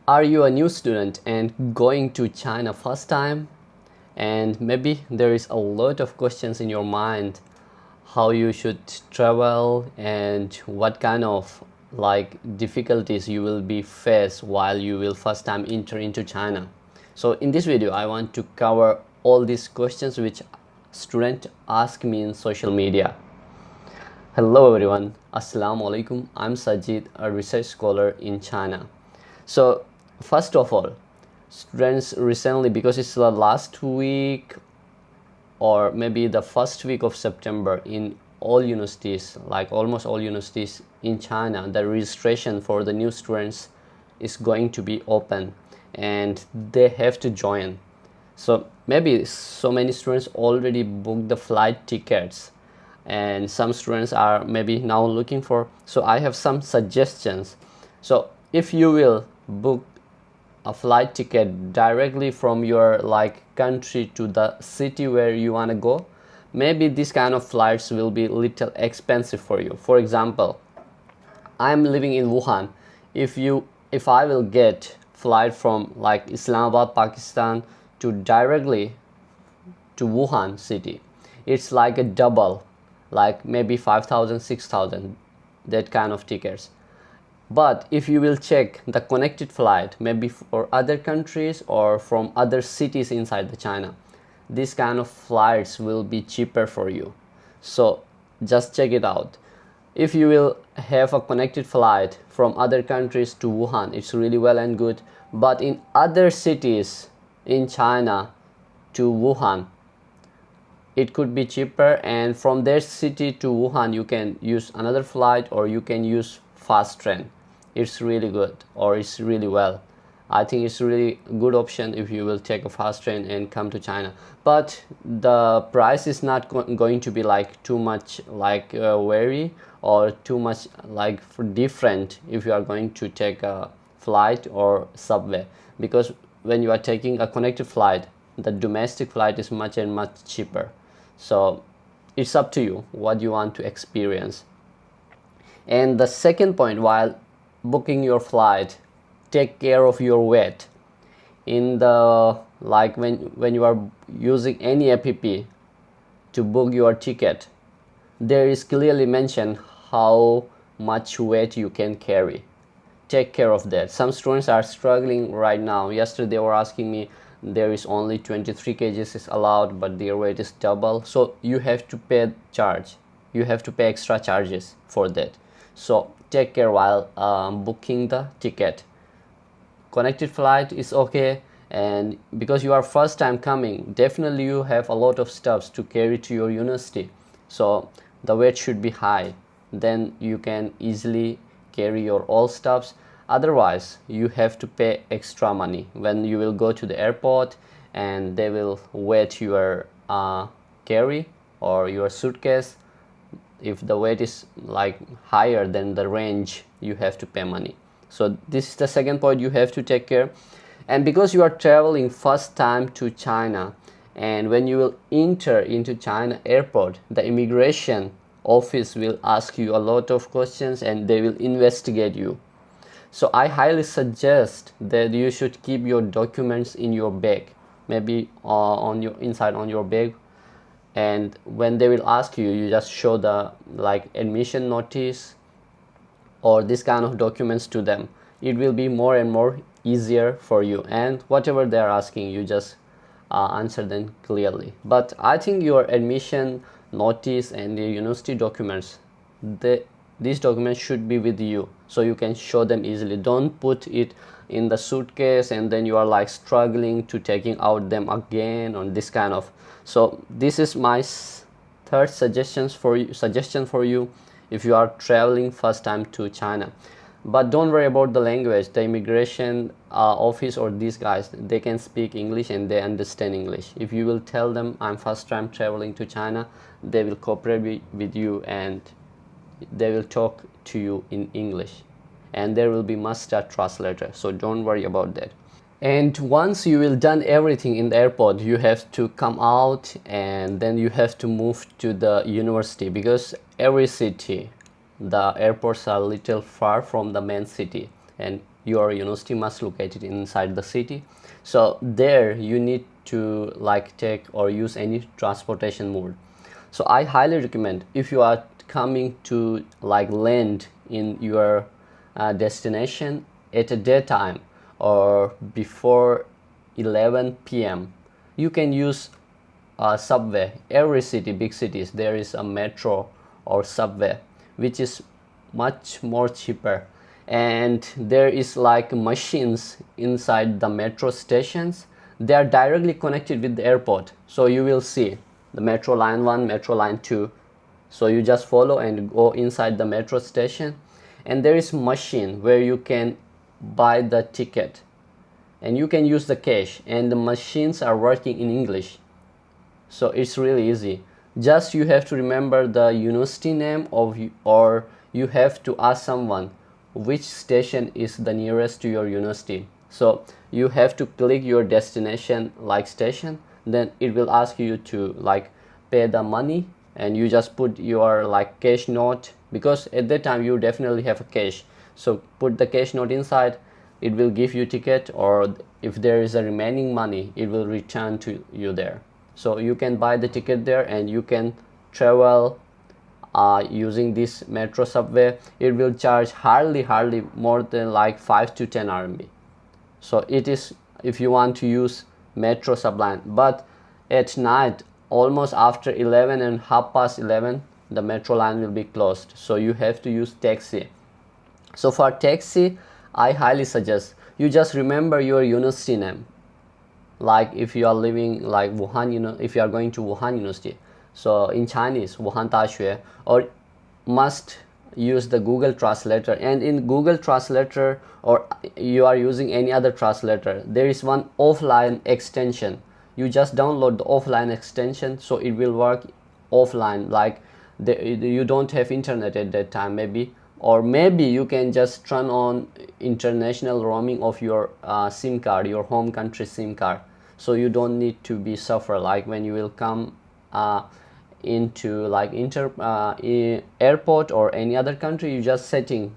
Are you a new student and going to China first time? And maybe there is a lot of questions in your mind how you should travel and what kind of difficulties you will be faced while you will first time enter into China. So in this video I want to cover all these questions which students ask me in social media. Hello everyone, Assalamu alaikum. I'm Sajid, a research scholar in China. So first of all, students recently, because it's the last week or maybe the first week of September in all universities, like almost all universities in China, the registration for the new students is going to be open and they have to join. So maybe so many students already booked the flight tickets and some students are maybe now looking for. So I have some suggestions. So if you will book a flight ticket directly from your country to the city where you want to go, maybe this kind of flights will be little expensive for you. For example, I'm living in Wuhan. If I will get flight from Islamabad, Pakistan to directly to Wuhan city, it's like a double, like maybe 5,000 6,000, that kind of tickets. But if you will check the connected flight, maybe for other countries or from other cities inside the China, these kind of flights will be cheaper for you. So just check it out. If you will have a connected flight from other countries to Wuhan, it's really well and good. But in other cities in China to Wuhan, it could be cheaper, and from their city to Wuhan you can use another flight or you can use fast train. It's really good, or it's really well. I think it's really good option if you will take a fast train and come to China. But the price is not going to be too much vary or too much for different if you are going to take a flight or subway, because when you are taking a connected flight, the domestic flight is much and much cheaper. So it's up to you what you want to experience. And the second point, while booking your flight, take care of your weight. In the when you are using any app to book your ticket, there is clearly mentioned how much weight you can carry. Take care of that. Some students are struggling right now. Yesterday they were asking me, there is only 23 kgs is allowed but their weight is double, so you have to pay charge, you have to pay extra charges for that. So take care while booking the ticket. Connected flight is okay, and because you are first time coming, definitely you have a lot of stuffs to carry to your university, so the weight should be high, then you can easily carry your all stuffs. Otherwise you have to pay extra money when you will go to the airport and they will weight your carry or your suitcase. If the weight is higher than the range, you have to pay money. So this is the second point you have to take care. And because you are traveling first time to China, and when you will enter into China airport, the immigration office will ask you a lot of questions and they will investigate you. So I highly suggest that you should keep your documents in your bag, maybe on your inside on your bag, and when they will ask you, you just show the admission notice or this kind of documents to them. It will be more and more easier for you, and whatever they are asking, you just answer them clearly. But I think your admission notice and the university documents, these documents should be with you so you can show them easily. Don't put it in the suitcase and then you are struggling to taking out them again on this kind of. So this is my third suggestion for you if you are traveling first time to China. But don't worry about the language. The immigration office or these guys, they can speak English and they understand English. If you will tell them I'm first time traveling to China, they will cooperate with you and they will talk to you in English, and there will be master translator, so don't worry about that. And once you will done everything in the airport, you have to come out and then you have to move to the university, because every city, the airports are a little far from the main city, and your university must located inside the city. So there you need to like take or use any transportation mode. So I highly recommend, if you are coming to like land in your destination at a daytime or before 11 p.m., you can use subway. Every city, big cities, there is a metro or subway which is much more cheaper, and there is like machines inside the metro stations. They are directly connected with the airport, so you will see the metro line 1, metro line 2. So you just follow and go inside the metro station, and there is machine where you can buy the ticket and you can use the cash, and the machines are working in English. So it's really easy. Just you have to remember the university name of, or you have to ask someone which station is the nearest to your university. So you have to click your destination like station, then it will ask you to like pay the money, and you just put your like cash note, because at that time you definitely have a cash. So put the cash note inside, it will give you ticket, or if there is a remaining money, it will return to you there. So you can buy the ticket there and you can travel using this metro subway. It will charge hardly more than like 5 to 10 RMB. So it is if you want to use metro subline. But at night, almost after 11 and half past 11, the metro line will be closed, so you have to use taxi. So for taxi, I highly suggest you just remember your university name. Like if you are living like Wuhan, if you are going to Wuhan University, so in Chinese Wuhan Daxue, or must use the Google translator. And in Google translator, or you are using any other translator, there is one offline extension. You just download the offline extension, so it will work offline, like you don't have internet at that time maybe, or maybe you can just turn on international roaming of your SIM card, your home country SIM card, so you don't need to be suffer like when you will come into like airport or any other country. You just setting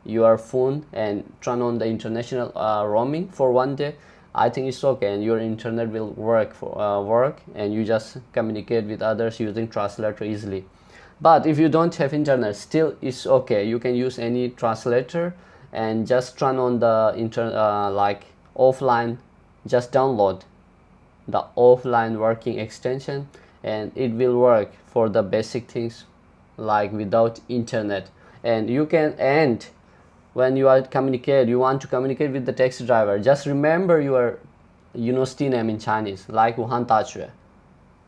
your phone and turn on the international roaming for one day. I think it's okay, and your internet will work, and you just communicate with others using translator easily. But if you don't have internet, still it's okay. You can use any translator and just turn on the like offline. Just download the offline working extension, and it will work for the basic things like without internet. And you can, and when you are you want to communicate with the taxi driver, just remember your university name in Chinese, like Wuhan Daxue,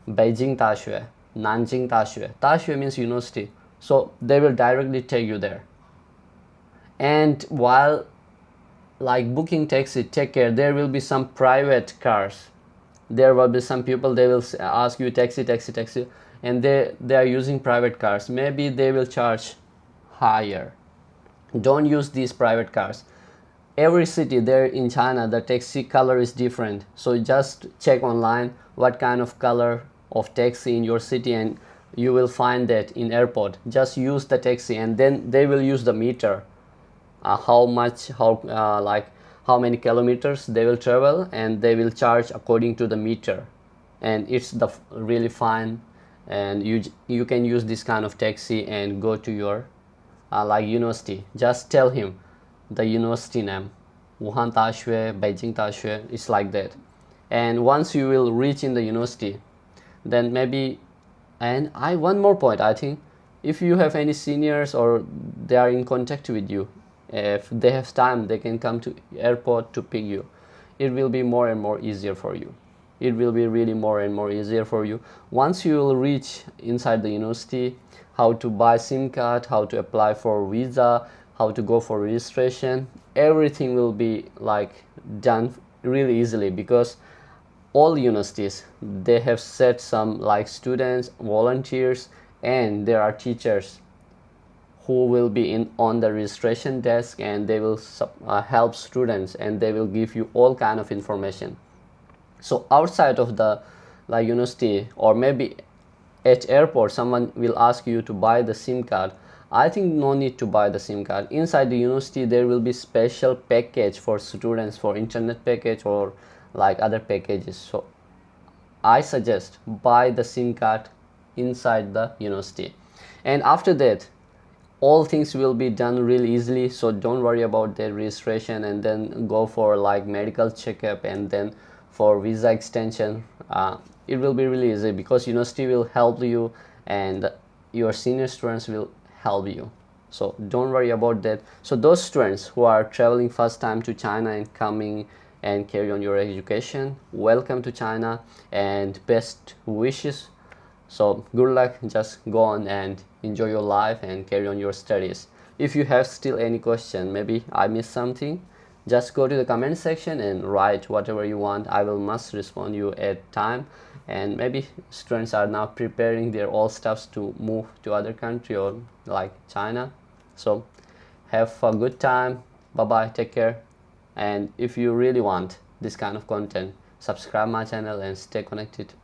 Beijing Daxue, Nanjing Daxue. Daxue means university, so they will directly take you there. And while like booking taxi, take care, there will be some private cars. There will be some people, they will ask you taxi, and they are using private cars. Maybe they will charge higher. Don't use these private cars. Every city there in China, the taxi color is different, so just check online what kind of color of taxi in your city, and you will find that in airport. Just use the taxi, and then they will use the meter, how many kilometers they will travel, and they will charge according to the meter, and it's the really fine. And you can use this kind of taxi and go to your like university. Just tell him the university name, Wuhan Daxue, Beijing Daxue, it's like that. And once you will reach in the university, then maybe, and one more point, I think if you have any seniors or they are in contact with you, if they have time, they can come to airport to pick you. It will be more and more easier for you. It will be really more and more easier for you. Once you will reach inside the university, how to buy SIM card, how to apply for visa, how to go for registration, everything will be like done really easily, because all universities, they have set some like students, volunteers, and there are teachers who will be on the registration desk, and they will help students, and they will give you all kind of information. So outside of the like university, or maybe at airport, someone will ask you to buy the SIM card. I think no need to buy the SIM card. Inside the university there will be special package for students, for internet package or like other packages. So I suggest buy the SIM card inside the university. And after that, all things will be done really easily, so don't worry about the registration and then go for like medical checkup and then for visa extension. It will be really easy because university will help you and your senior students will help you, so don't worry about that. So those students who are traveling first time to China and coming and carry on your education, welcome to China and best wishes. So good luck, just go on and enjoy your life and carry on your studies. If you have still any question, maybe I missed something, just go to the comment section and write whatever you want. I will must respond you at time. And maybe students are now preparing their all stuffs to move to other country or like China. So have a good time. Bye bye, take care. And if you really want this kind of content, subscribe my channel and stay connected.